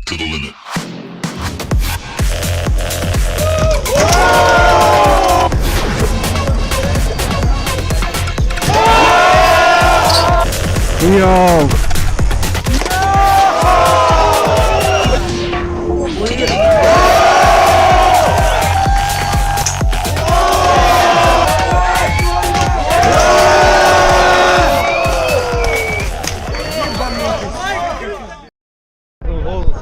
to the limit. Yo!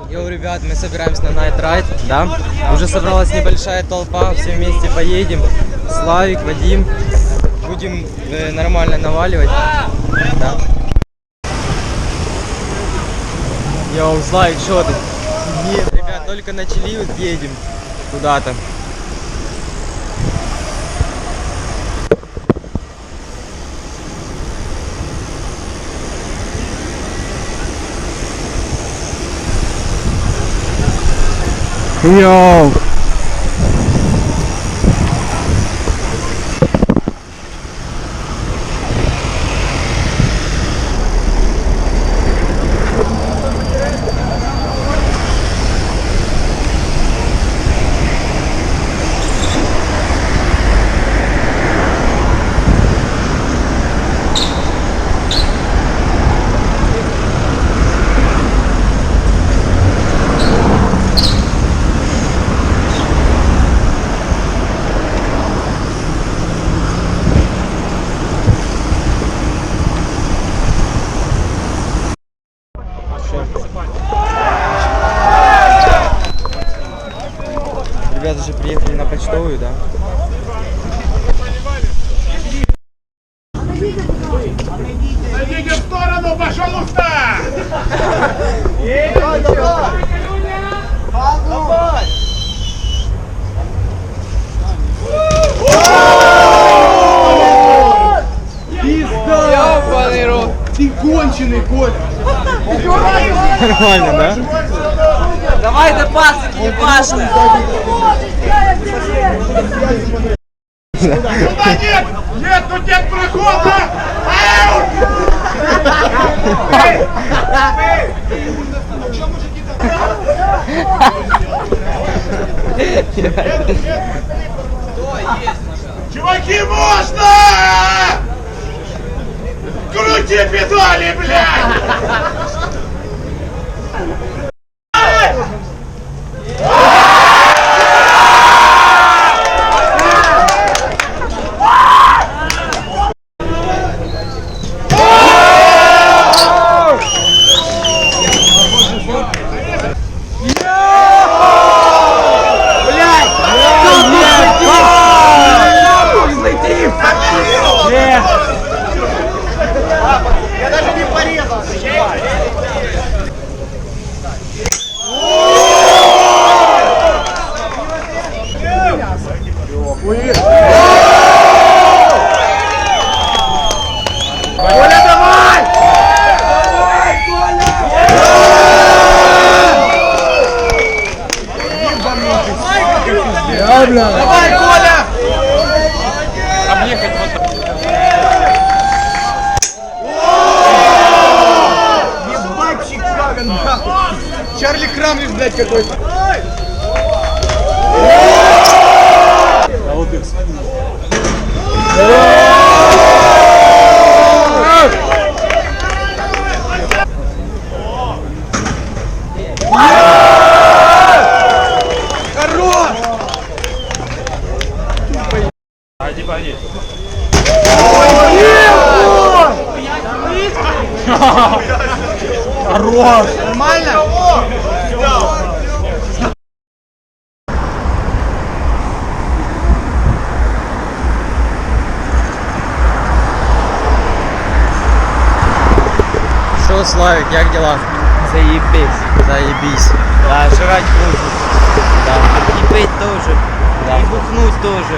Йоу, ребят, мы собираемся на Night Ride, да? Уже собралась небольшая толпа, все вместе поедем. Славик, Вадим, будем нормально наваливать. Да. Йоу, Славик, что ты? Нет, ребят, только начали, вот едем куда-то. Yo! Ребята же приехали на почтовую, да? Идите в сторону, пожалуйста! Пизда! Ты конченый, Коля! Нормально, да? Давай до пасыки, не важно. Сюда нет! Нет, тут нет прохода! Аут! Чуваки, можно! Крути педали, блядь! Я даже не порезал. Коля, давай! Давай, Коля! Давай, Коля! Объехать вот так. Ебальчик Кавин, нахуй! Чарли Крамлин, блядь, какой-то! А вот их. Хорош! Пойди, пойди. Хорош! Нормально? Что, Славик, как дела? Заебись. Заебись. Да, жрать можно. Да. И пить тоже. Да. И бухнуть тоже.